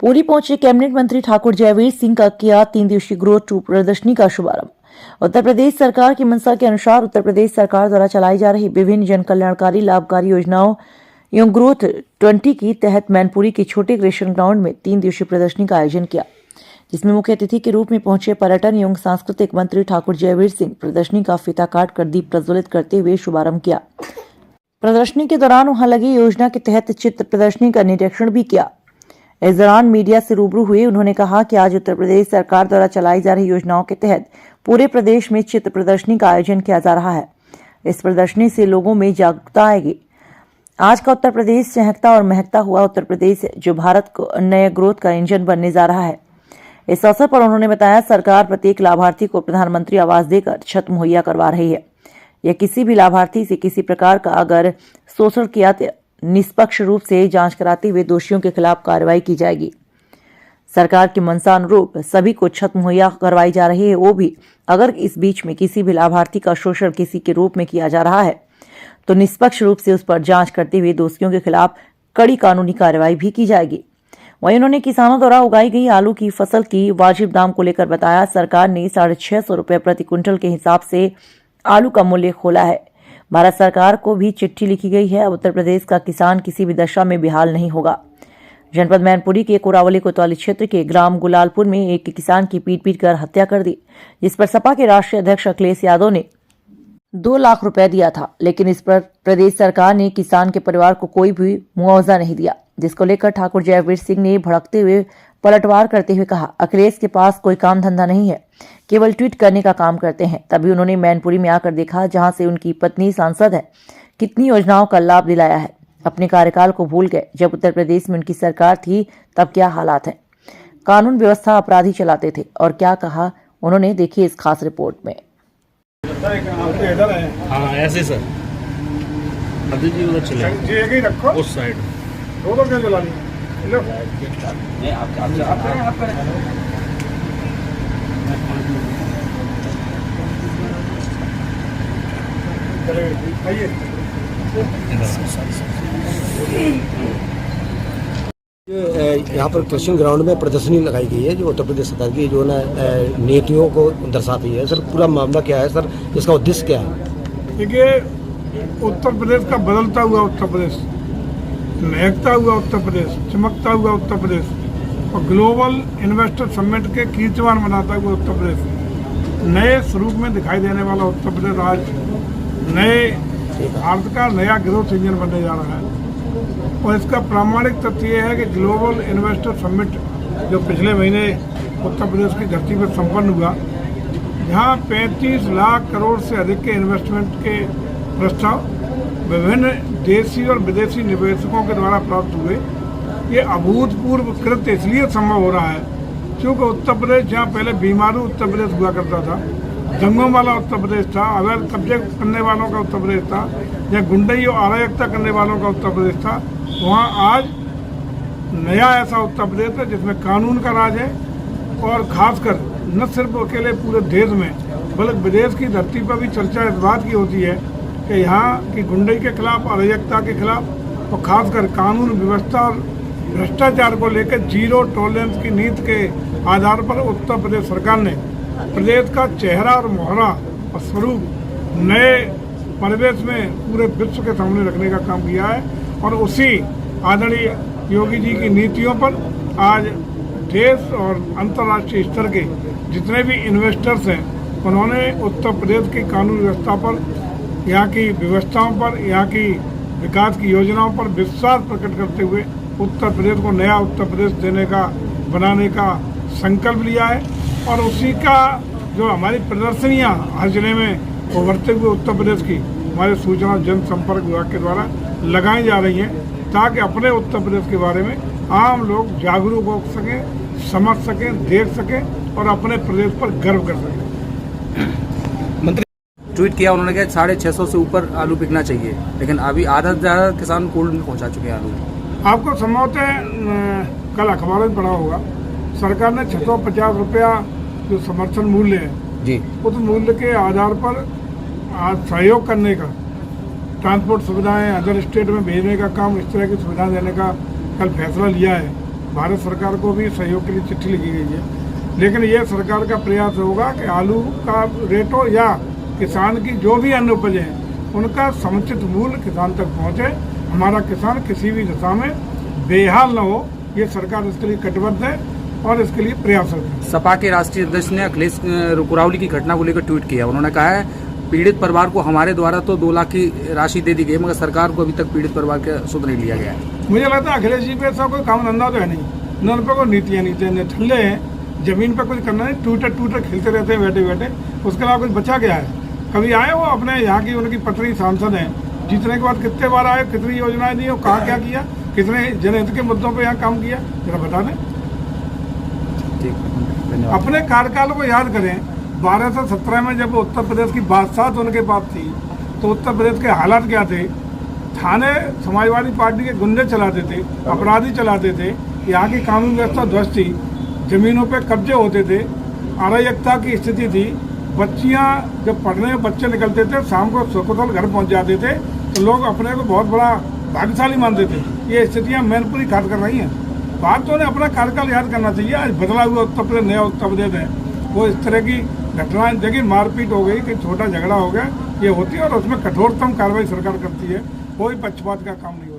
पुरी पहुंचे कैबिनेट मंत्री ठाकुर जयवीर सिंह का किया 3 दिवसीय ग्रोथ 2 प्रदर्शनी का शुभारंभ। उत्तर प्रदेश सरकार की मंशा के अनुसार उत्तर प्रदेश सरकार द्वारा चलाई जा रही विभिन्न जन कल्याणकारी लाभकारी योजनाओं एवं ग्रोथ 20 के तहत मैनपुरी के छोटे क्रिश्चियन ग्राउंड में 3 दिवसीय प्रदर्शनी का आयोजन किया, जिसमें मुख्य अतिथि के रूप में पहुंचे पर्यटन एवं सांस्कृतिक मंत्री ठाकुर जयवीर सिंह प्रदर्शनी का फीता काट कर दीप प्रज्वलित करते हुए शुभारंभ किया। प्रदर्शनी के दौरान वहां लगी योजना के तहत चित्र प्रदर्शनी का निरीक्षण भी किया। इस दौरान मीडिया से रूबरू हुए उन्होंने कहा कि आज उत्तर प्रदेश सरकार द्वारा चलाई जा रही योजनाओं के तहत पूरे प्रदेश में चित्र प्रदर्शनी का आयोजन किया जा रहा है। इस प्रदर्शनी से लोगों में जागरूकता आएगी। आज का उत्तर प्रदेश चहकता और महकता हुआ उत्तर प्रदेश है, जो भारत को नए ग्रोथ का इंजन बनने जा रहा है। इस अवसर पर उन्होंने बताया, सरकार प्रत्येक लाभार्थी को प्रधानमंत्री आवास देकर छत मुहैया करवा रही है। यह किसी भी लाभार्थी से किसी प्रकार का अगर शोषण किया तो निष्पक्ष रूप से जांच कराते हुए दोषियों के खिलाफ कार्रवाई की जाएगी। सरकार की मंशा अनुरूप सभी को छत मुहैया करवाई जा रही है। वो भी अगर इस बीच में किसी भी लाभार्थी का शोषण किसी के रूप में किया जा रहा है तो निष्पक्ष रूप से उस पर जांच करते हुए दोषियों के खिलाफ कड़ी कानूनी कार्रवाई भी की जाएगी। वहीं उन्होंने किसानों द्वारा उगाई गई आलू की फसल की वाजिब दाम को लेकर बताया, सरकार ने 650 रुपये प्रति क्विंटल के हिसाब से आलू का मूल्य खोला है। भारत सरकार को भी चिट्ठी लिखी गई है। अब उत्तर प्रदेश का किसान किसी भी दशा में बेहाल नहीं होगा। जनपद मैनपुरी के कोरावली कोतवाली क्षेत्र के ग्राम गुलालपुर में एक किसान की पीट कर हत्या कर दी, जिस पर सपा के राष्ट्रीय अध्यक्ष अखिलेश यादव ने 2 लाख रुपए दिया था, लेकिन इस पर प्रदेश सरकार ने किसान के परिवार को कोई भी मुआवजा नहीं दिया, जिसको लेकर ठाकुर जयवीर सिंह ने भड़कते हुए पलटवार करते हुए कहा, अखिलेश के पास कोई काम धंधा नहीं है, केवल ट्वीट करने का काम करते हैं। तभी उन्होंने मैनपुरी में आकर देखा, जहां से उनकी पत्नी सांसद है, कितनी योजनाओं का लाभ दिलाया है। अपने कार्यकाल को भूल गए। जब उत्तर प्रदेश में उनकी सरकार थी तब क्या हालात है, कानून व्यवस्था अपराधी चलाते थे, और क्या कहा उन्होंने, देखिए इस खास रिपोर्ट में। हाँ ऐसे सर, अभी जी उधर चले जी, एक ही रखो उस साइड, दो क्या चलानी लो नहीं आप यहाँ पर क्रिश्चियन ग्राउंड में प्रदर्शनी लगाई गई है, जो उत्तर प्रदेश सरकार की जो ना नीतियों को दर्शाती है। सर पूरा मामला क्या है सर, इसका उद्देश्य क्या है? देखिए, उत्तर प्रदेश का बदलता हुआ उत्तर प्रदेश, महकता हुआ उत्तर प्रदेश, चमकता हुआ उत्तर प्रदेश और ग्लोबल इन्वेस्टर समिट के कीर्तिमान बनाता हुआ उत्तर प्रदेश, नए स्वरूप में दिखाई देने वाला उत्तर प्रदेश आज नए भारत का नया ग्रोथ इंजन बनने जा रहा है। और इसका प्रामाणिक तथ्य ये है कि ग्लोबल इन्वेस्टर समिट जो पिछले महीने उत्तर प्रदेश की धरती पर संपन्न हुआ, जहाँ 35 लाख करोड़ से अधिक के इन्वेस्टमेंट के प्रस्ताव विभिन्न देशी और विदेशी निवेशकों के द्वारा प्राप्त हुए। ये अभूतपूर्व कृत्य इसलिए संभव हो रहा है क्योंकि उत्तर प्रदेश, जहाँ पहले बीमारू उत्तर प्रदेश हुआ करता था, दंगों वाला उत्तर प्रदेश था, अवैध कब्जे करने वालों का उत्तर प्रदेश था, या गुंडई और अराजकता करने वालों का उत्तर प्रदेश था, वहाँ आज नया ऐसा उत्तर प्रदेश है जिसमें कानून का राज है। और खासकर न सिर्फ अकेले पूरे देश में बल्कि विदेश की धरती पर भी चर्चा इस बात की होती है कि यहाँ की गुंडई के खिलाफ, अराजकता के खिलाफ और खासकर कानून व्यवस्था और भ्रष्टाचार को लेकर जीरो टॉलरेंस की नीति के आधार पर उत्तर प्रदेश सरकार ने प्रदेश का चेहरा और मोहरा और स्वरूप नए परिवेश में पूरे विश्व के सामने रखने का काम किया है। और उसी आदरणीय योगी जी की नीतियों पर आज देश और अंतर्राष्ट्रीय स्तर के जितने भी इन्वेस्टर्स हैं, उन्होंने उत्तर प्रदेश की कानून व्यवस्था पर, यहाँ की व्यवस्थाओं पर, यहाँ की विकास की योजनाओं पर विश्वास प्रकट करते हुए उत्तर प्रदेश को नया उत्तर प्रदेश देने का, बनाने का संकल्प लिया है। और उसी का जो हमारी प्रदर्शनियाँ हर जिले में उभरते हुए उत्तर प्रदेश की हमारे सूचना जनसंपर्क विभाग के द्वारा लगाई जा रही हैं, ताकि अपने उत्तर प्रदेश के बारे में आम लोग जागरूक हो सकें, समझ सकें, देख सकें और अपने प्रदेश पर गर्व कर सकें। मंत्री ट्वीट किया उन्होंने कहा 650 से ऊपर आलू बिकना चाहिए, लेकिन अभी आधा से ज़्यादा किसान कोल्ड में पहुँचा चुके हैं आलू। आपको संभवतः कल अखबार में पढ़ा होगा, सरकार ने 650 रुपया जो समर्थन मूल्य है जी, उस मूल्य के आधार पर आज सहयोग करने का, ट्रांसपोर्ट सुविधाएं अदर स्टेट में भेजने का काम, इस तरह की सुविधा देने का कल फैसला लिया है। भारत सरकार को भी सहयोग के लिए चिट्ठी लिखी गई है। लेकिन ये सरकार का प्रयास होगा कि आलू का रेट हो या किसान की जो भी अन्न उपजें उनका समुचित मूल्य किसान तक पहुँचे, हमारा किसान किसी भी दशा में बेहाल न हो। ये सरकार इसके लिए कटिबद्ध है और इसके लिए प्रयासरत है। सपा के राष्ट्रीय अध्यक्ष ने अखिलेश कुरावली की घटना को लेकर ट्वीट किया। उन्होंने कहा है पीड़ित परिवार को हमारे द्वारा तो 2 लाख की राशि दे दी गई, मगर सरकार को अभी तक पीड़ित परिवार का सुध नहीं लिया गया है। मुझे लगता है अखिलेश जी पे ऐसा कोई काम धंधा तो है नहीं, न उन पर कोई नीतियाँ ठल्ले हैं, जमीन पर कुछ करना नहीं, टूटर खेलते रहते हैं बैठे बैठे, उसके अलावा कुछ बचा गया है। कभी आए वो अपने यहाँ की उनकी पत्री सांसद हैं, जीतने के बाद कितने बार आए, कितनी योजनाएं दी और कहाँ क्या किया, कितने जनहित के मुद्दों पर यहाँ काम किया, जरा बता दें। अपने कार्यकाल को याद करें। 1217 में जब उत्तर प्रदेश की बादशाह उनके पास थी तो उत्तर प्रदेश के हालात क्या थे? थाने समाजवादी पार्टी के गुंडे चलाते थे, अपराधी चलाते थे, यहाँ की कानून व्यवस्था ध्वस्त थी, जमीनों पे कब्जे होते थे, अराजकता की स्थिति थी। बच्चियाँ जब पढ़ने बच्चे निकलते थे शाम को सकुशल घर पहुँच जाते थे तो लोग अपने को बहुत बड़ा भाग्यशाली मानते थे। ये स्थितियाँ मैनपुरी खाद कर रही हैं। बात तो उन्हें अपना कार्यकाल याद करना चाहिए। आज बदला हुआ उत्तर प्रदेश, नया उत्तर प्रदेश है, वो इस तरह की घटनाएं, देखिए मारपीट हो गई, कि छोटा झगड़ा हो गया, ये होती है और उसमें कठोरतम कार्रवाई सरकार करती है। कोई पक्षपात का काम नहीं होता।